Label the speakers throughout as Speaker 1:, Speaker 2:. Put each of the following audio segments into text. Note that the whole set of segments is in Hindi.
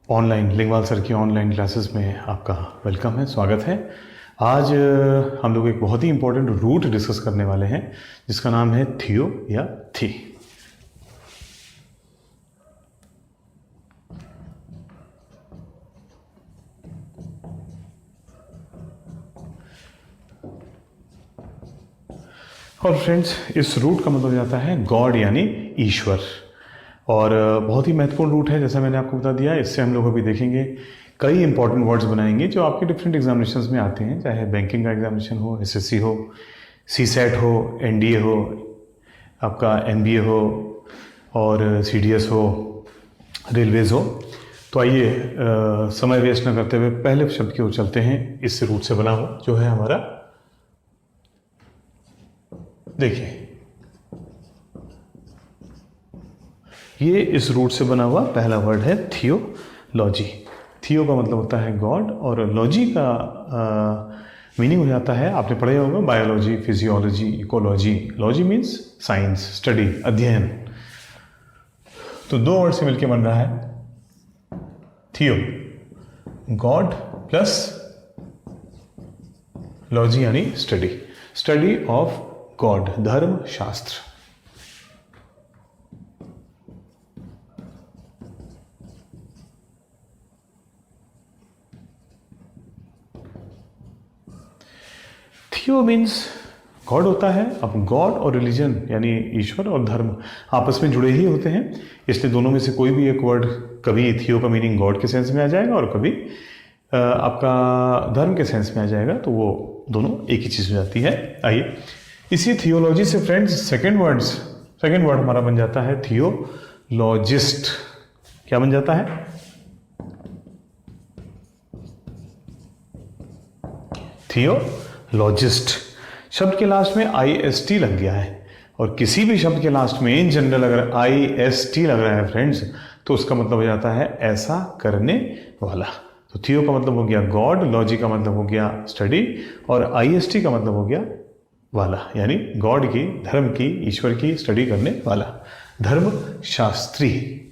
Speaker 1: ऑनलाइन लिंगवाल सर की ऑनलाइन क्लासेस में आपका वेलकम है, स्वागत है। आज हम लोग एक बहुत ही इंपॉर्टेंट रूट डिस्कस करने वाले हैं जिसका नाम है थियो या थी। और फ्रेंड्स, इस रूट का मतलब जाता है गॉड यानी ईश्वर, और बहुत ही महत्वपूर्ण रूट है जैसा मैंने आपको बता दिया। इससे हम लोग अभी देखेंगे कई इंपॉर्टेंट वर्ड्स बनाएंगे जो आपके डिफरेंट एग्जामिनेशंस में आते हैं, चाहे बैंकिंग का एग्जामिनेशन हो, एसएससी हो, सीसेट हो, एनडीए हो, आपका एमबीए हो और सीडीएस हो, रेलवेज हो। तो आइए समय वेस्ट न करते हुए पहले शब्द की ओर चलते हैं। इस रूट से बना हुआ जो है हमारा, देखिए ये इस रूट से बना हुआ पहला वर्ड है थियोलॉजी। थियो का मतलब होता है गॉड और लॉजी का मीनिंग हो जाता है, आपने पढ़ा होगा, biology, physiology, ecology. Logy means science, study, अध्ययन। तो दो वर्ड से मिलकर बन रहा है थियो, गॉड प्लस लॉजी यानी स्टडी, स्टडी ऑफ गॉड, धर्म शास्त्र। थियो मीन्स गॉड होता है। अब गॉड और रिलीजन यानी ईश्वर और धर्म आपस में जुड़े ही होते हैं, इसलिए दोनों में से कोई भी एक वर्ड, कभी थियो का मीनिंग गॉड के सेंस में आ जाएगा और कभी आपका धर्म के सेंस में आ जाएगा, तो वो दोनों एक ही चीज़ हो जाती है। आइए इसी थियोलॉजी से फ्रेंड्स सेकेंड वर्ड हमारा बन जाता है थियोलॉजिस्ट। क्या बन जाता है? थियोलॉजिस्ट। शब्द के लास्ट में IST लग गया है, और किसी भी शब्द के लास्ट में इन जनरल अगर IST लग रहा है फ्रेंड्स, तो उसका मतलब हो जाता है ऐसा करने वाला। तो थियो का मतलब हो गया गॉड, लॉजी का मतलब हो गया स्टडी, और IST का मतलब हो गया वाला, यानी गॉड की, धर्म की, ईश्वर की स्टडी करने वाला, धर्म शास्त्री।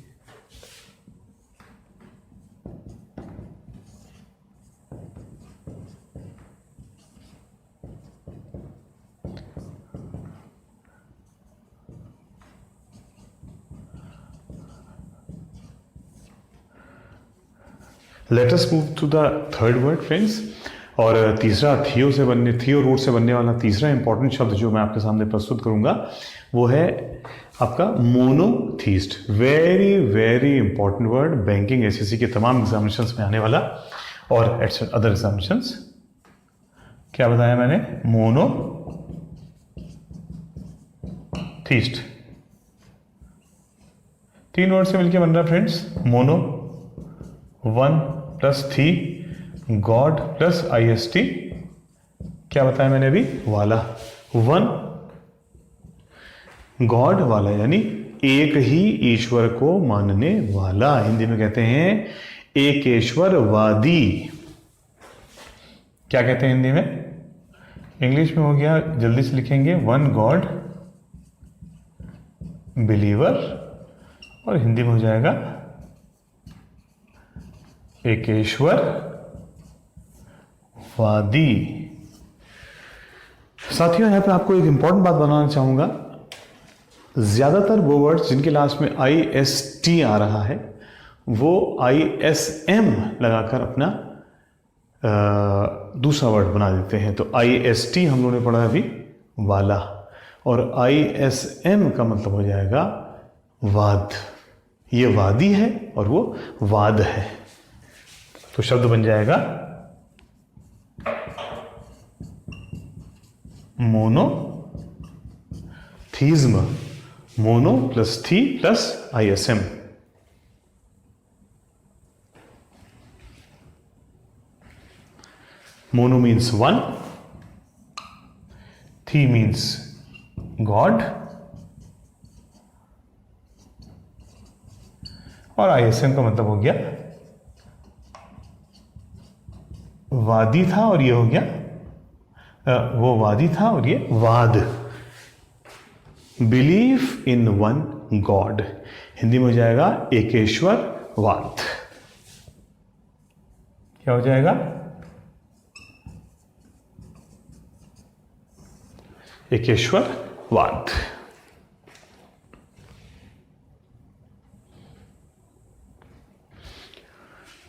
Speaker 1: Let us move to the third word friends. और तीसरा थियो रूट से बनने वाला तीसरा इंपॉर्टेंट शब्द जो मैं आपके सामने प्रस्तुत करूंगा वो है आपका monotheist. Very very important word, banking, SSC के तमाम एग्जामिनेशंस में आने वाला, और अदर एग्जामिनेशंस। क्या बताया मैंने? मोनोथीस्ट। तीन वर्ड से मिलकर बन रहा है फ्रेंड्स, मोनो, वन प्लस थी, गॉड प्लस IST। क्या बताया मैंने अभी? वाला। वन गॉड, वाला यानी एक ही ईश्वर को मानने वाला। हिंदी में कहते हैं एकेश्वरवादी। क्या कहते हैं हिंदी में? इंग्लिश में हो गया, जल्दी से लिखेंगे, वन गॉड बिलीवर, और हिंदी में हो जाएगा एकेश्वर वादी। साथियों, यहां पे आपको एक इंपॉर्टेंट बात बताना चाहूंगा। ज्यादातर वो वर्ड्स जिनके लास्ट में IST आ रहा है वो ISM लगाकर अपना दूसरा वर्ड बना देते हैं। तो IST हम लोगों ने पढ़ा अभी वाला, और ISM का मतलब हो जाएगा वाद। ये वादी है और वो वाद है, तो शब्द बन जाएगा मोनोथीज्म। मोनो प्लस थी plus ISM। Mono means one, थी मीन्स गॉड, और ISM का मतलब हो गया वादी था और ये हो गया, वो वादी था और ये वाद। Believe in one God, Hindi में हो जाएगा एकेश्वरवाद। क्या हो जाएगा? एकेश्वरवाद।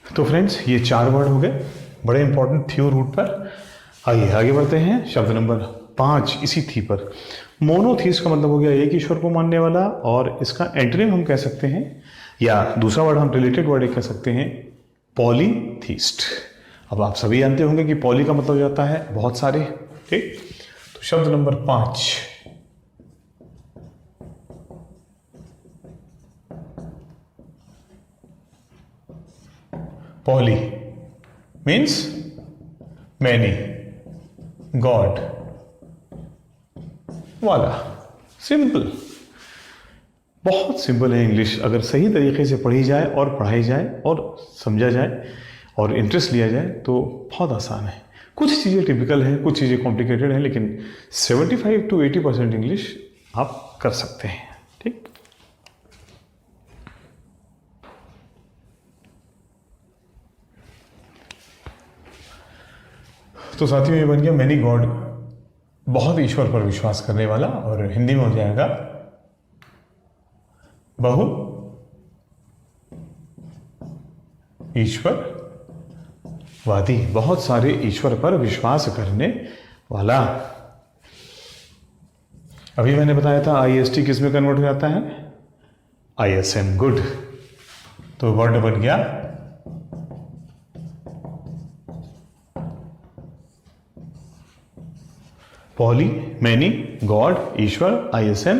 Speaker 1: तो फ्रेंड्स, ये 4 वर्ड हो गए, बड़े इंपॉर्टेंट थी और रूट पर। आइए आगे बढ़ते हैं। शब्द नंबर 5 इसी थी पर। मोनोथीस्ट का मतलब हो गया एक ईश्वर को मानने वाला, और इसका एंटोनिम हम कह सकते हैं, या दूसरा वर्ड हम रिलेटेड वर्ड कह सकते हैं, पॉलीथीस्ट। अब आप सभी जानते होंगे कि पॉली का मतलब जाता है बहुत सारे। ठीक, तो शब्द number 5, poly means many, God वाला। सिंपल, बहुत सिंपल है इंग्लिश। अगर सही तरीके से पढ़ी जाए और पढ़ाई जाए और समझा जाए और इंटरेस्ट लिया जाए तो बहुत आसान है। कुछ चीज़ें टिपिकल हैं, कुछ चीज़ें कॉम्प्लिकेटेड हैं, लेकिन 75 to 80% इंग्लिश आप कर सकते हैं। ठीक, तो साथियों, ये बन गया मैनी गॉड, बहुत ईश्वर पर विश्वास करने वाला, और हिंदी में हो जाएगा बहु ईश्वरवादी, बहुत सारे ईश्वर पर विश्वास करने वाला। अभी मैंने बताया था IST किस में कन्वर्ट हो जाता है? ISM, good. तो वर्ड बन गया पॉली, मैनी, गॉड, ईश्वर, ISM,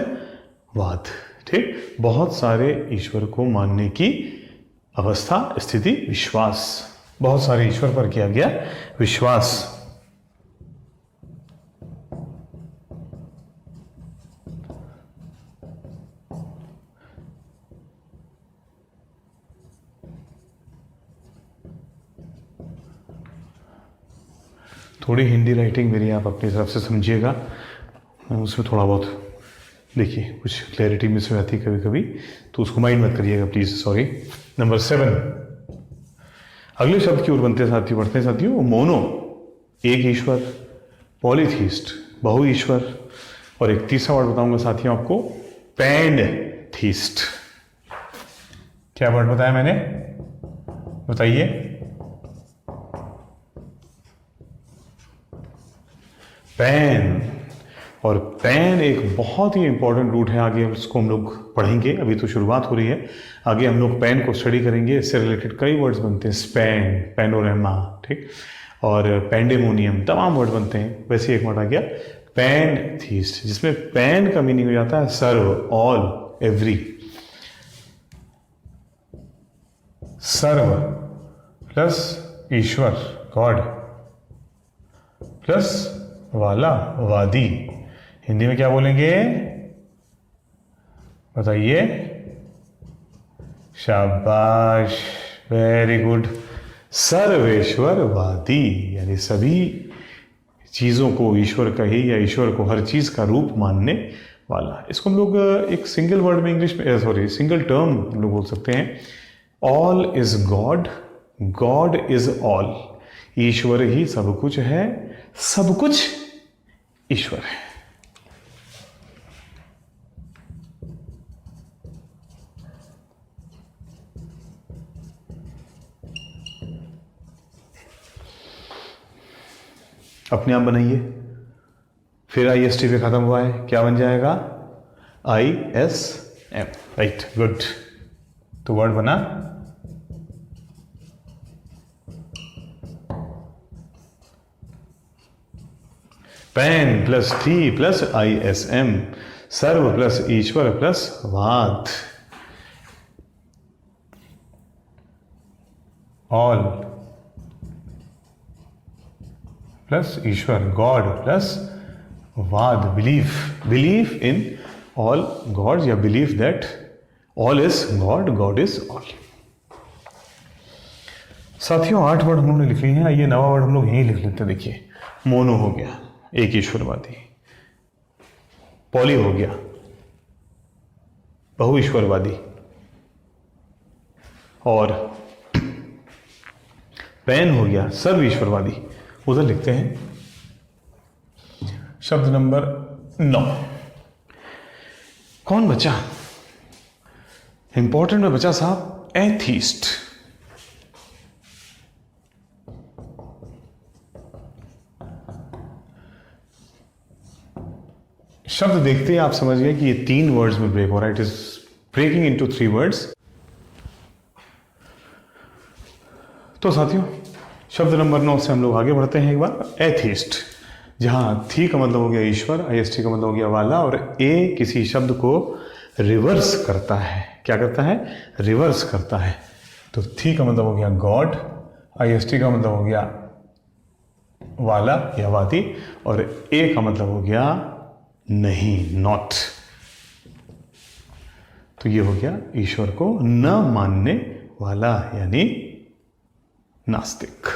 Speaker 1: वाद। ठीक, बहुत सारे ईश्वर को मानने की अवस्था, स्थिति, विश्वास। बहुत सारे ईश्वर पर किया गया विश्वास। थोड़ी हिंदी राइटिंग मेरी आप अपनी तरफ से समझिएगा, उसमें थोड़ा बहुत देखिए कुछ क्लैरिटी मिस हो जाती है कभी कभी, तो उसको माइंड मत करिएगा प्लीज़, सॉरी। नंबर 7, अगले शब्द की ओर बनते साथियों, बढ़ते हैं साथियों। मोनो, एक ईश्वर, पॉलीथीस्ट, बहु ईश्वर, और एक तीसरा वर्ड बताऊंगा साथियों आपको, पैनथीस्ट। क्या वर्ड बताया मैंने? बताइए। पैन, और पैन एक बहुत ही इंपॉर्टेंट रूट है। आगे उसको हम लोग पढ़ेंगे, अभी तो शुरुआत हो रही है। आगे हम लोग पैन को स्टडी करेंगे, इससे रिलेटेड कई वर्ड्स बनते हैं, स्पैन, पैनोरेमा, ठीक, और पैंडेमोनियम, तमाम वर्ड बनते हैं। वैसे एक वर्ड आ गया पैनथीस्ट, जिसमें पैन का मीनिंग हो जाता है सर्व, ऑल, एवरी। सर्व प्लस ईश्वर, गॉड, प्लस वाला, वादी। हिंदी में क्या बोलेंगे? बताइए। शाबाश, वेरी गुड। सर्वेश्वरवादी, यानी सभी चीज़ों को ईश्वर का ही, या ईश्वर को हर चीज़ का रूप मानने वाला। इसको हम लोग एक सिंगल वर्ड में इंग्लिश में, सॉरी, सिंगल टर्म हम लोग बोल सकते हैं, all is God, God is all. ईश्वर ही सब कुछ है, सब कुछ ईश्वर है। अपने आप बनाइए। फिर IST पे खत्म हुआ है, क्या बन जाएगा? ISM, right, good. तो वर्ड बना पैन प्लस थी प्लस ISM, सर्व प्लस ईश्वर प्लस वाद, ऑल प्लस ईश्वर, गॉड प्लस वाद, बिलीफ इन ऑल गॉड, या believe that all is God, God is all. साथियों, 8 वर्ड हम लोगों ने लिख लिए हैं। आइए 9वां वर्ड हम लोग यहीं लिख लेते हैं। देखिए, मोनो हो गया, एक ईश्वरवादी, पॉली हो गया, बहु ईश्वरवादी, और पैन हो गया सर्व ईश्वरवादी। उधर लिखते हैं शब्द नंबर 9। कौन बचा? इंपॉर्टेंट में बचा साहब एथीस्ट। शब्द देखते ही आप समझ गए कि ये 3 वर्ड्स में ब्रेक हो रहा है। It is breaking into 3 words. तो साथियों शब्द नंबर 9 से हम लोग आगे बढ़ते हैं एक बार। एथीस्ट, जहां थी का मतलब हो गया ईश्वर, आईएसटी का मतलब हो गया वाला, और ए किसी शब्द को रिवर्स करता है। क्या करता है? रिवर्स करता है। तो थी का मतलब हो गया गॉड, आईएसटी का मतलब हो गया वाला या वादी, और ए का मतलब हो गया नहीं, नॉट। तो ये हो गया ईश्वर को न मानने वाला यानी नास्तिक।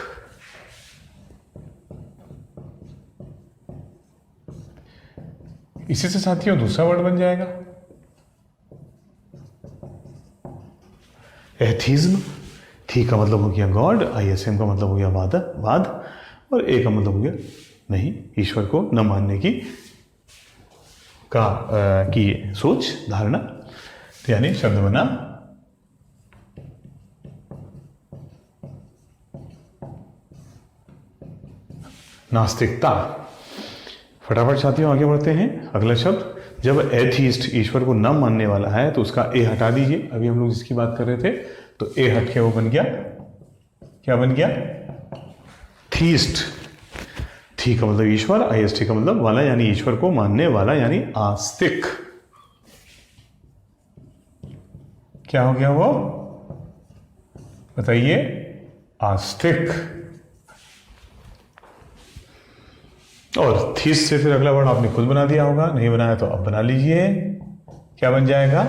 Speaker 1: इसी से साथियों दूसरा वर्ड बन जाएगा एथीज्म। थी का मतलब हो गया गॉड, आईएसएम का मतलब हो गया वाद, और ए का मतलब हो गया नहीं, ईश्वर को न मानने की सोच, धारणा। तो यानी शब्द बना नास्तिकता। फटाफट साथियों आगे बढ़ते हैं। अगला शब्द, जब एथीस्ट ईश्वर को न मानने वाला है तो उसका ए हटा दीजिए। अभी हम लोग जिसकी बात कर रहे थे तो ए हट के वो बन गया, क्या बन गया? थीस्ट। थी का मतलब ईश्वर, आईएसटी का मतलब वाला यानी ईश्वर को मानने वाला यानी आस्तिक। क्या हो गया वो? बताइए। आस्तिक। और थीस से फिर अगला वर्ड आपने खुद बना दिया होगा, नहीं बनाया तो अब बना लीजिए। क्या बन जाएगा?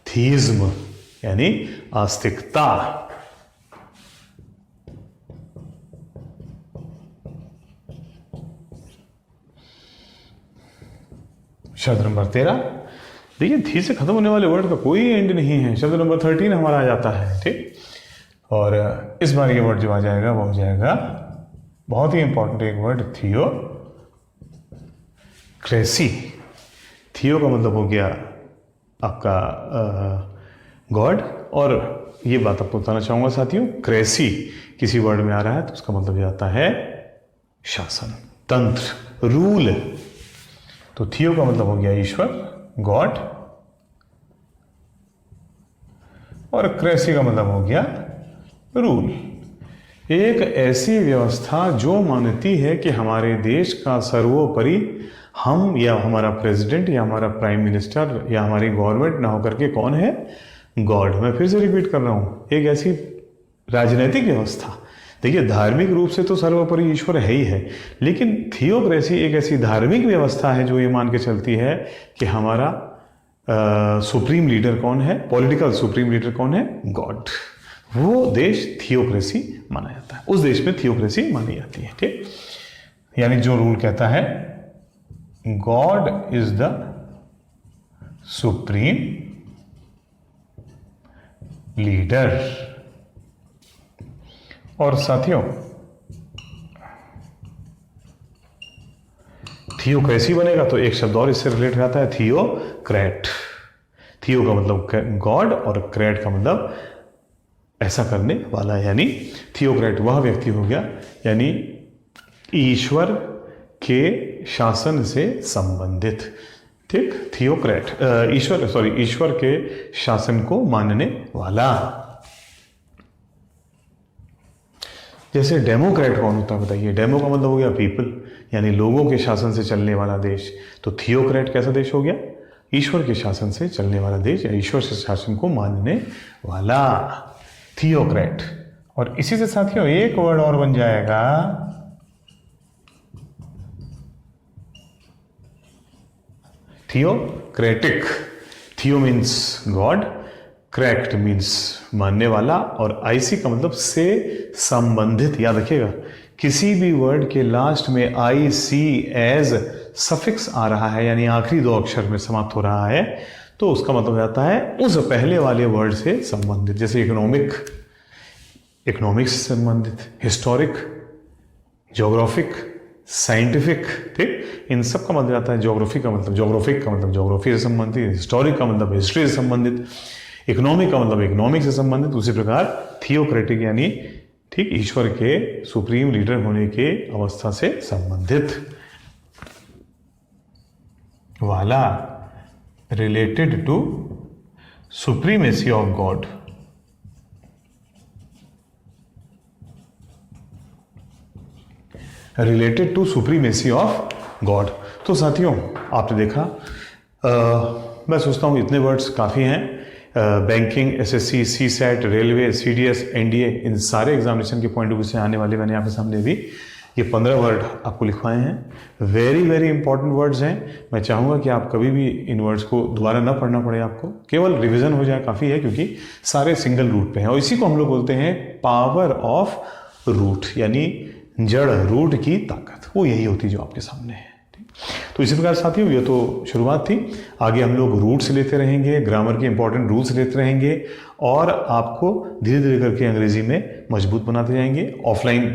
Speaker 1: थीज्म यानी आस्तिकता। शब्द नंबर 13। देखिए थी से खत्म होने वाले वर्ड का कोई एंड नहीं है। शब्द नंबर 13 हमारा आ जाता है, ठीक। और इस बार ये वर्ड जो आ जाएगा वो हो जाएगा बहुत ही इंपॉर्टेंट एक वर्ड, थियो क्रेसी। थियो का मतलब हो गया आपका गॉड, और ये बात आपको बताना चाहूंगा साथियों, क्रेसी किसी वर्ड में आ रहा है तो उसका मतलब जाता है शासन, तंत्र, रूल। तो थियो का मतलब हो गया ईश्वर, गॉड, और क्रेसी का मतलब हो गया रूल। एक ऐसी व्यवस्था जो मानती है कि हमारे देश का सर्वोपरि हम या हमारा प्रेसिडेंट या हमारा प्राइम मिनिस्टर या हमारी गवर्नमेंट ना होकर के कौन है? गॉड। मैं फिर से रिपीट कर रहा हूं, एक ऐसी राजनीतिक व्यवस्था। देखिए धार्मिक रूप से तो सर्वोपरि ईश्वर है ही है, लेकिन थियोक्रेसी एक ऐसी धार्मिक व्यवस्था है जो ये मान के चलती है कि हमारा सुप्रीम लीडर कौन है, पॉलिटिकल सुप्रीम लीडर कौन है? गॉड। वो देश थियोक्रेसी माना जाता है, उस देश में थियोक्रेसी मानी जाती है, ठीक। यानी जो रूल कहता है God is the supreme leader. और साथियों थियो कैसी बनेगा तो एक शब्द और इससे रिलेट रहता है, थियोक्रेट। थियो का मतलब गॉड और क्रेट का मतलब ऐसा करने वाला, यानी थियोक्रेट वह व्यक्ति हो गया यानी ईश्वर के शासन से संबंधित, ठीक। थियोक्रेट ईश्वर के शासन को मानने वाला। जैसे डेमोक्रेट कौन होता है बताइए? डेमो का मतलब हो गया पीपल, यानी लोगों के शासन से चलने वाला देश। तो थियोक्रेट कैसा देश हो गया? ईश्वर के शासन से चलने वाला देश या ईश्वर से शासन को मानने वाला, थियोक्रेट। और इसी से साथियों एक वर्ड और बन जाएगा थियोक्रेटिक। थियो मीन्स गॉड, क्रेक्ट मीन्स मानने वाला, और आईसी का मतलब से संबंधित। याद रखिएगा किसी भी वर्ड के लास्ट में आई सी एज सफिक्स आ रहा है, यानी आखिरी 2 अक्षर में समाप्त हो रहा है, तो उसका मतलब जाता है उस पहले वाले वर्ड से संबंधित। जैसे इकोनॉमिक्स से संबंधित, हिस्टोरिक, ज्योग्राफिक, साइंटिफिक, ठीक, इन सब का मतलब आता है। ज्योग्राफिक का मतलब ज्योग्राफी से संबंधित, हिस्टोरिक का मतलब हिस्ट्री से संबंधित, इकोनॉमिक का मतलब इकोनॉमिक से संबंधित। उसी प्रकार थियोक्रेटिक यानी ठीक ईश्वर के सुप्रीम लीडर होने के अवस्था से संबंधित वाला, related to supremacy of God, related to supremacy of God. तो साथियों आपने देखा, मैं सोचता हूँ इतने वर्ड्स काफ़ी हैं। Banking, SSC, CSAT, railway, CDS, NDA, इन सारे एग्जामिनेशन के पॉइंट ऑफ व्यू से आने वाले मैंने आपके सामने भी ये 15 वर्ड आपको लिखवाए हैं। वेरी वेरी इंपॉर्टेंट वर्ड्स हैं। मैं चाहूँगा कि आप कभी भी इन वर्ड्स को दोबारा ना पढ़ना पड़े, आपको केवल रिविजन हो जाए काफ़ी है, क्योंकि सारे सिंगल रूट पे हैं। और इसी को हम लोग बोलते हैं पावर ऑफ रूट, यानी जड़ रूट की ताकत, वो यही होती जो आपके सामने है। तो इसी प्रकार साथियों ये तो शुरुआत थी। आगे हम लोग रूट्स लेते रहेंगे, ग्रामर के इंपॉर्टेंट रूल्स लेते रहेंगे और आपको धीरे धीरे करके अंग्रेजी में मजबूत बनाते जाएंगे। ऑफलाइन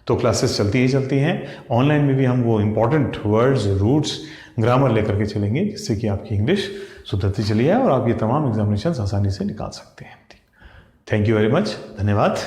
Speaker 1: तो क्लासेस चलती ही चलती हैं, ऑनलाइन में भी हम वो इंपॉर्टेंट वर्ड्स, रूट्स, ग्रामर लेकर के चलेंगे, जिससे कि आपकी इंग्लिश सुधरती चली जाए और आप ये तमाम एग्जामिनेशन आसानी से निकाल सकते हैं। थैंक यू वेरी मच, धन्यवाद।